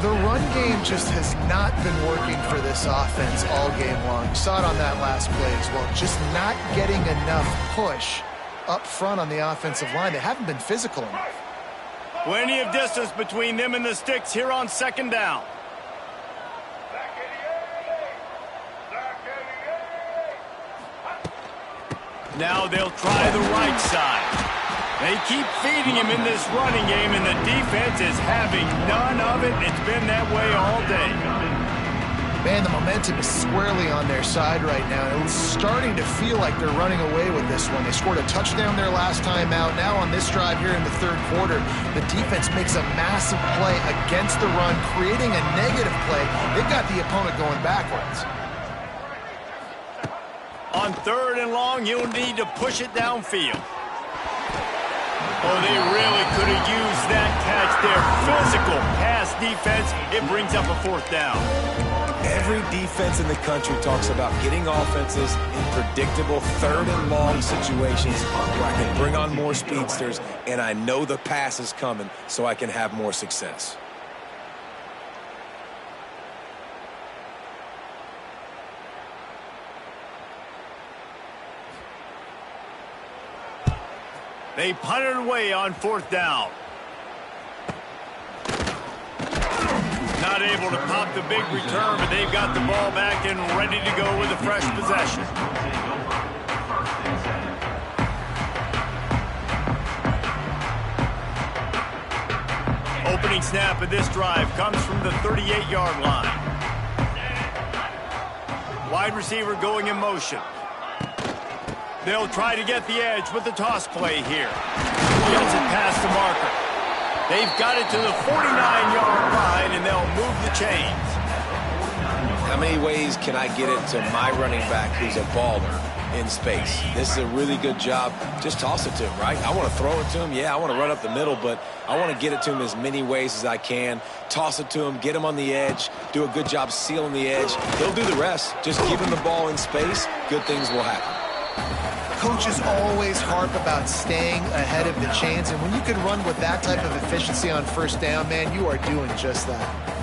The run game just has not been working for this offense all game long. You saw it on that last play as well. Just not getting enough push up front on the offensive line. They haven't been physical enough. Plenty of distance between them and the sticks here on 2nd down. Now they'll try the right side. They keep feeding him in this running game, and the defense is having none of it. It's been that way all day. Man, the momentum is squarely on their side right now. It's starting to feel like they're running away with this one. They scored a touchdown their last time out. Now on this drive here in the 3rd quarter, the defense makes a massive play against the run, creating a negative play. They've got the opponent going backwards. On 3rd and long, you'll need to push it downfield. Oh, they really could have used that catch there. Physical pass defense. It brings up a 4th down. Every defense in the country talks about getting offenses in predictable 3rd and long situations where I can bring on more speedsters, and I know the pass is coming so I can have more success. They punted away on 4th down. Not able to pop the big return, but they've got the ball back and ready to go with a fresh possession. Opening snap of this drive comes from the 38-yard line. Wide receiver going in motion. They'll try to get the edge with the toss play here. Gets it past the marker. They've got it to the 49-yard line, and they'll move the chains. How many ways can I get it to my running back who's a baller in space? This is a really good job. Just toss it to him, right? I want to throw it to him. Yeah, I want to run up the middle, but I want to get it to him as many ways as I can. Toss it to him, get him on the edge, do a good job sealing the edge. He'll do the rest. Just give him the ball in space. Good things will happen. Coaches always harp about staying ahead of the chains, and when you can run with that type of efficiency on first down, man, you are doing just that.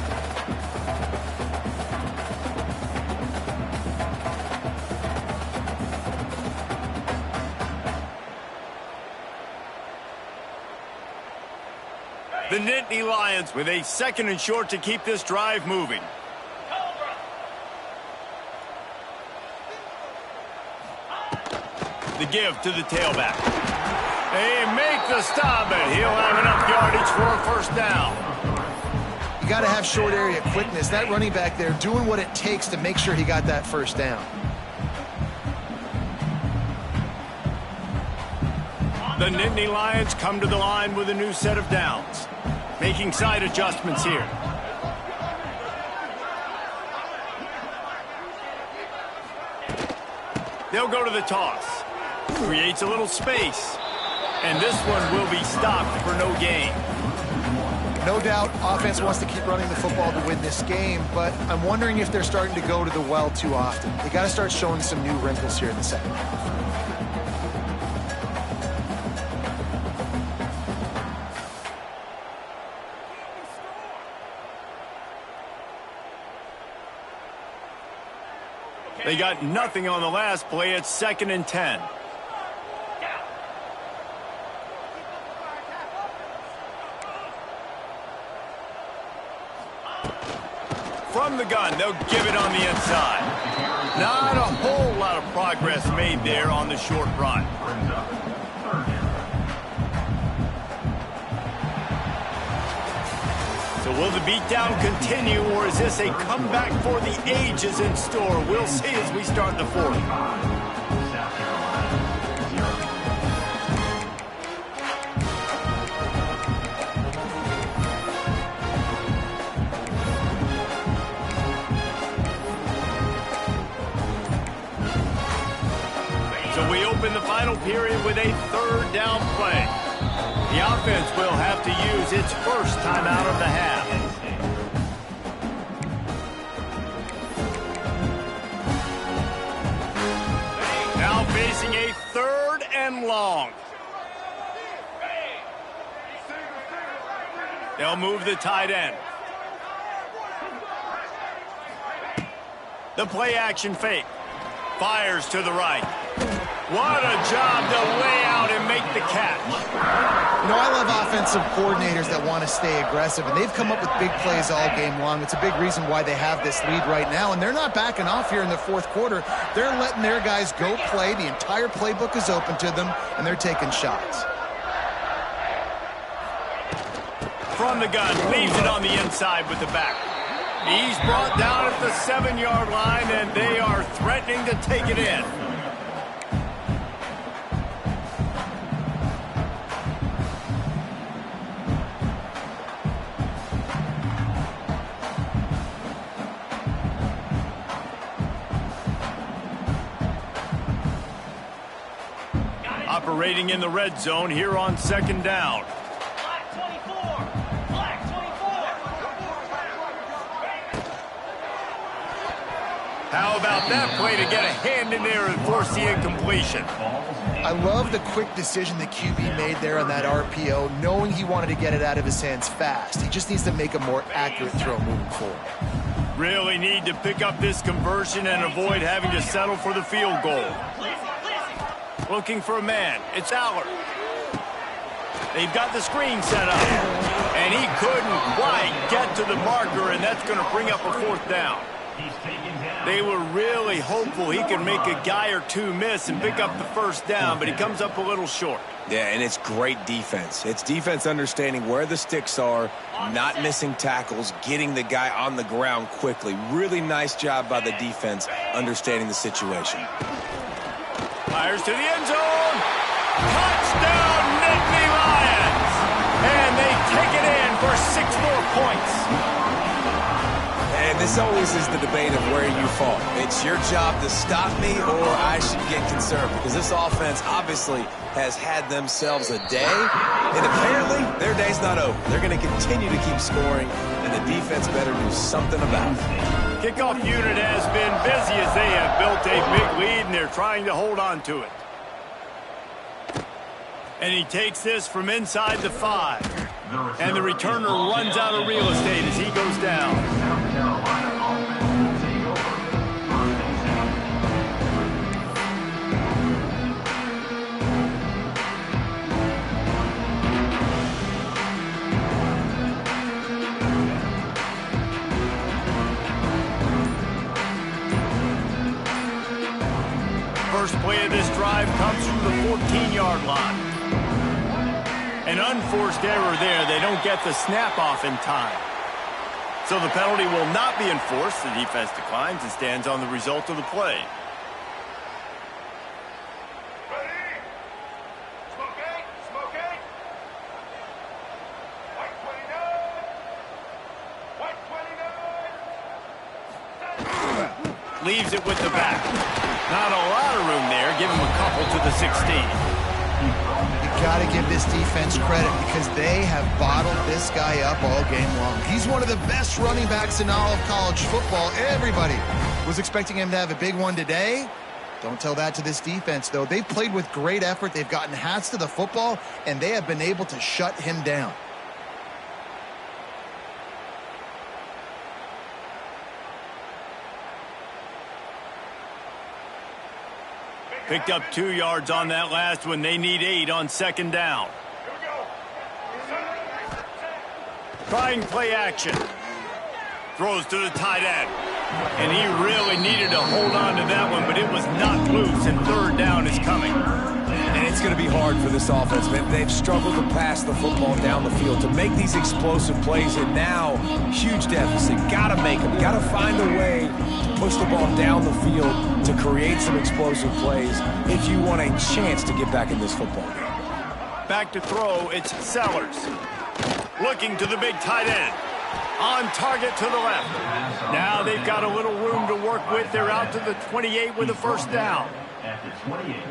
The Nittany Lions with a 2nd and short to keep this drive moving. The give to the tailback. They make the stop, and he'll have enough yardage for a first down. You got to have short area quickness. That running back there doing what it takes to make sure he got that first down. The Nittany Lions come to the line with a new set of downs. Making side adjustments here. They'll go to the toss. Creates a little space. And this one will be stopped for no gain. No doubt, offense wants to keep running the football to win this game, but I'm wondering if they're starting to go to the well too often. They got to start showing some new wrinkles here in the second half. They got nothing on the last play. It's 2nd and 10. From the gun, they'll give it on the inside. Not a whole lot of progress made there on the short run. So will the beatdown continue, or is this a comeback for the ages in store? We'll see as we start the 4th. So we open the final period with a 3rd down play. The offense will have to use its first timeout of the half. Now facing a 3rd and long. They'll move the tight end. The play action fake. Fires to the right. What a job to lay out and make the catch. You know, I love offensive coordinators that want to stay aggressive, and they've come up with big plays all game long. It's a big reason why they have this lead right now, and they're not backing off here in the 4th quarter. They're letting their guys go play. The entire playbook is open to them, and they're taking shots. From the gun, leaves it on the inside with the back. He's brought down at the 7-yard line, and they are threatening to take it in. Operating in the red zone here on 2nd down. Black 24. Black 24. How about that play to get a hand in there and force the incompletion? I love the quick decision the QB made there on that RPO, knowing he wanted to get it out of his hands fast. He just needs to make a more accurate throw moving forward. Really need to pick up this conversion and avoid having to settle for the field goal. Looking for a man. It's Aller. They've got the screen set up. And he couldn't quite get to the marker, and that's going to bring up a 4th down. They were really hopeful he could make a guy or two miss and pick up the 1st down, but he comes up a little short. Yeah, and it's great defense. It's defense understanding where the sticks are, not missing tackles, getting the guy on the ground quickly. Really nice job by the defense understanding the situation. Fires to the end zone. Touchdown, Nittany Lions! And they take it in for 6 more points. And this always is the debate of where you fall. It's your job to stop me or I should get concerned because this offense obviously has had themselves a day, and apparently their day's not over. They're going to continue to keep scoring, and the defense better do something about it. Kickoff unit has been busy as they have built a big lead, and they're trying to hold on to it. And he takes this from inside the 5. And the returner runs out of real estate as he goes down. First play of this drive comes from the 14-yard line. An unforced error there. They don't get the snap off in time. So the penalty will not be enforced. The defense declines and stands on the result of the play. Ready? Smoke eight. Smoke eight. White 29. White 29. Leaves it with the back. Not a lot of room there. Give him a couple to the 16. You got to give this defense credit because they have bottled this guy up all game long. He's one of the best running backs in all of college football. Everybody was expecting him to have a big one today. Don't tell that to this defense, though. They've played with great effort. They've gotten hats to the football, and they have been able to shut him down. Picked up 2 yards on that last one. They need 8 on 2nd down. Trying play action. Throws to the tight end. And he really needed to hold on to that one, but it was not loose, and 3rd down is coming. And it's going to be hard for this offense, man. They've struggled to pass the football down the field, to make these explosive plays, and now huge deficit. Got to make them. Got to find a way to push the ball down the field to create some explosive plays if you want a chance to get back in this football game. Back to throw, it's Sellers. Looking to the big tight end. On target to the left. Now they've got a little room to work with. They're out to the 28 with a 1st down.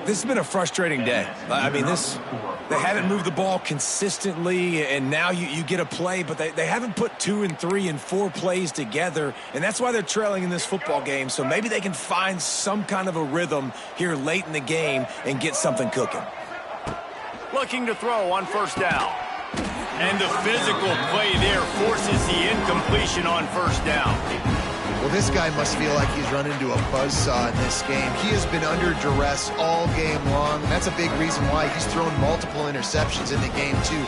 This has been a frustrating day. I mean, they haven't moved the ball consistently, and now you get a play, but they haven't put 2 and 3 and 4 plays together, and that's why they're trailing in this football game. So maybe they can find some kind of a rhythm here late in the game and get something cooking. Looking to throw on 1st down. And the physical play there forces the incompletion on 1st down. Well, this guy must feel like he's run into a buzzsaw in this game. He has been under duress all game long. That's a big reason why he's thrown multiple interceptions in the game, too.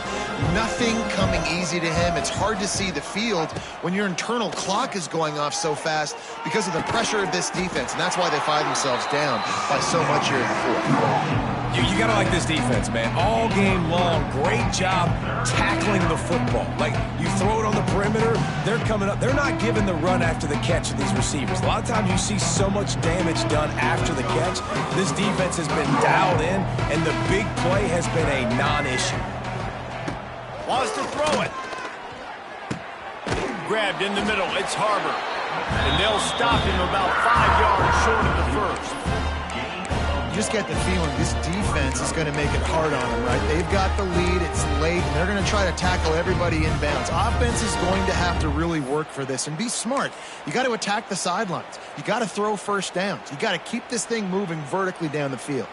Nothing coming easy to him. It's hard to see the field when your internal clock is going off so fast because of the pressure of this defense, and that's why they find themselves down by so much here in the 4th. You got to like this defense, man. All game long, great job tackling the football. Like, you throw it on the perimeter, they're coming up. They're not giving the run after the catch of these receivers. A lot of times you see so much damage done after the catch. This defense has been dialed in, and the big play has been a non-issue. Wants to throw it. Grabbed in the middle. It's Harbor. And they'll stop him about 5 yards short of the 1st. Just get the feeling this defense is going to make it hard on them, right? They've got the lead, it's late, and they're going to try to tackle everybody inbounds. Offense is going to have to really work for this and be smart. You got to attack the sidelines. You got to throw 1st downs. You got to keep this thing moving vertically down the field.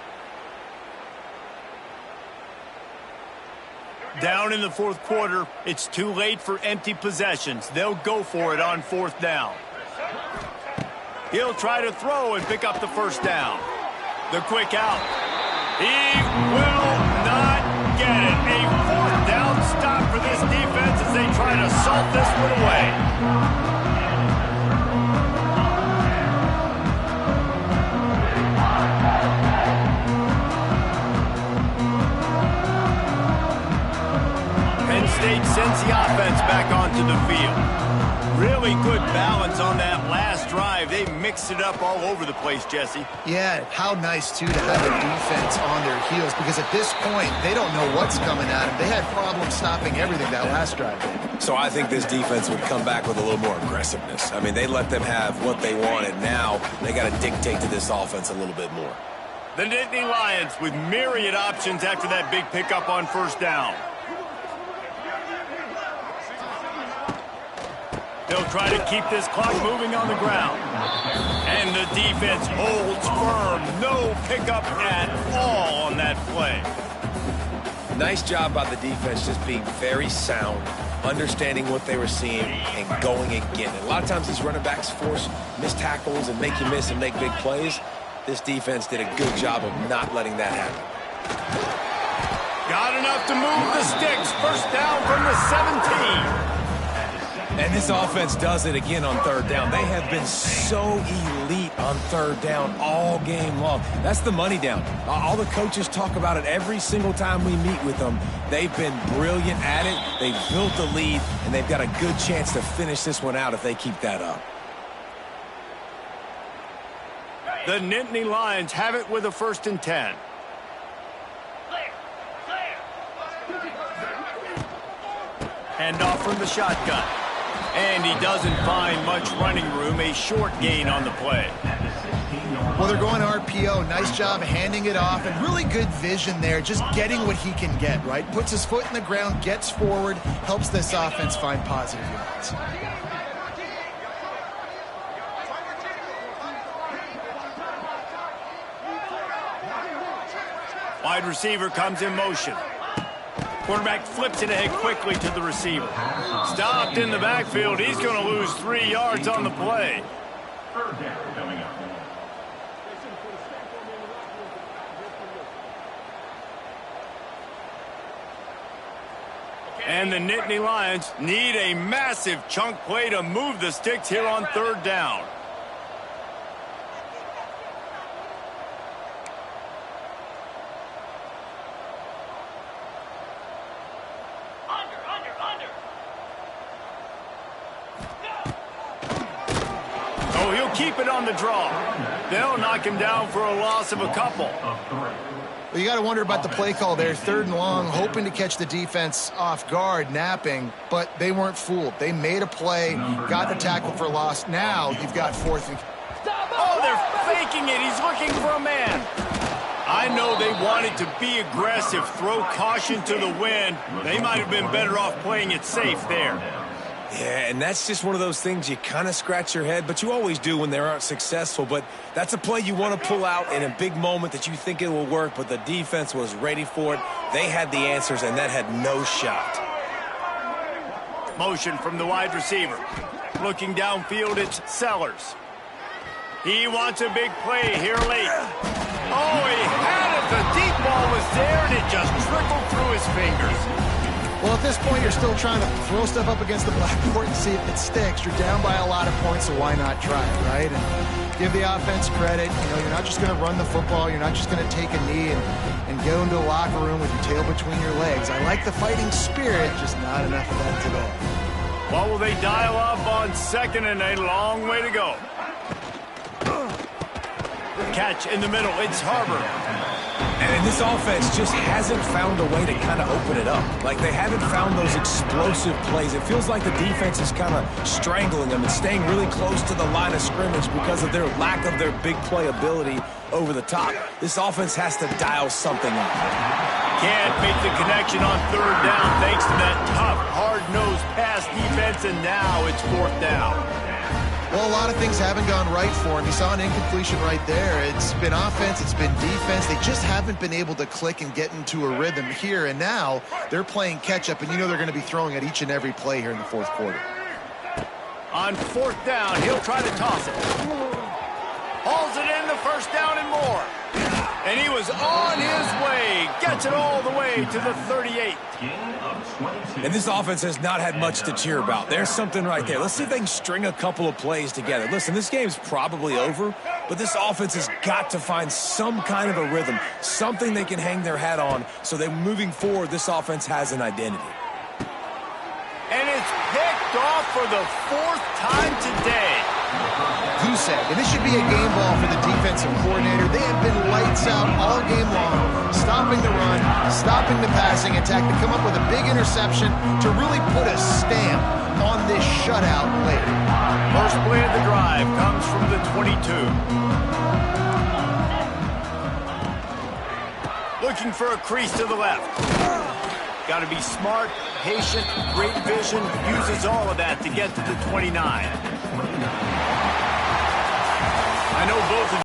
Down in the 4th quarter, it's too late for empty possessions. They'll go for it on 4th down. He'll try to throw and pick up the 1st down. The quick out. He will not get it. A 4th stop for this defense as they try to salt this one away. Penn State sends the offense back onto the field. Really good balance on that last drive. They mixed it up all over the place, Jesse. Yeah, how nice, too, to have a defense on their heels, because at this point, they don't know what's coming at them. They had problems stopping everything that last drive. So I think this defense would come back with a little more aggressiveness. I mean, they let them have what they wanted. Now they got to dictate to this offense a little bit more. The Nittany Lions with myriad options after that big pickup on first down. They'll try to keep this clock moving on the ground. And the defense holds firm. No pickup at all on that play. Nice job by the defense just being very sound, understanding what they were seeing, and going and getting it. A lot of times these running backs force missed tackles and make you miss and make big plays. This defense did a good job of not letting that happen. Got enough to move the sticks. First down from the 17. And this offense does it again on third down. They have been so elite on third down all game long. That's the money down. All the coaches talk about it every single time we meet with them. They've been brilliant at it. They've built the lead, and they've got a good chance to finish this one out if they keep that up. The Nittany Lions have it with a 1st and 10. Hand off from the shotgun. And he doesn't find much running room. A short gain on the play. Well, they're going RPO. Nice job handing it off, and really good vision there, just getting what he can get, right? Puts his foot in the ground, gets forward, helps this offense find positive yards. Wide receiver comes in motion. Quarterback flips it ahead quickly to the receiver. Stopped in the backfield. He's going to lose 3 yards on the play. Third down coming up. And the Nittany Lions need a massive chunk play to move the sticks here on third down. Oh, he'll keep it on the draw. They'll knock him down for a loss of a couple. Well, you got to wonder about the play call there. 3rd and long, hoping to catch the defense off guard, napping, but they weren't fooled. They made a play, got the tackle for loss. Now you've got 4th and... Oh, they're faking it. He's looking for a man. I know they wanted to be aggressive, throw caution to the wind. They might have been better off playing it safe there. Yeah, and that's just one of those things you kind of scratch your head, but you always do when they aren't successful. But that's a play you want to pull out in a big moment that you think it will work, but the defense was ready for it. They had the answers, and that had no shot. Motion from the wide receiver. Looking downfield, it's Sellers. He wants a big play here late. Oh, he had it. The deep ball was there, and it just trickled through his fingers. Well, at this point, you're still trying to throw stuff up against the blackboard and see if it sticks. You're down by a lot of points, so why not try it, right? And give the offense credit. You know, you're not just going to run the football. You're not just going to take a knee and go into the locker room with your tail between your legs. I like the fighting spirit, just not enough of that today. What will they dial up on 2nd and a long way to go? Catch in the middle. It's Harbor. And this offense just hasn't found a way to kind of open it up. Like, they haven't found those explosive plays. It feels like the defense is kind of strangling them and staying really close to the line of scrimmage because of their lack of their big play ability over the top. This offense has to dial something up. Can't make the connection on third down thanks to that tough, hard-nosed pass defense, and now it's 4th down. Well, a lot of things haven't gone right for him. You saw an incompletion right there. It's been offense, it's been defense. They just haven't been able to click and get into a rhythm here, and now they're playing catch-up, and you know they're going to be throwing at each and every play here in the 4th quarter. On 4th down, he'll try to toss it. Hauls it in, the 1st down and more. And he was on his way. Gets it all the way to the 38. And this offense has not had much to cheer about. There's something right there. Let's see if they can string a couple of plays together. Listen, this game's probably over, but this offense has got to find some kind of a rhythm, something they can hang their hat on so that moving forward, this offense has an identity. And it's picked off for the 4th time today. Goose egg. And this should be a game ball for the defensive coordinator. They have been lights out all game long, stopping the run, stopping the passing attack to come up with a big interception to really put a stamp on this shutout late. First play of the drive comes from the 22. Looking for a crease to the left. Got to be smart, patient, great vision, uses all of that to get to the 29. I know both of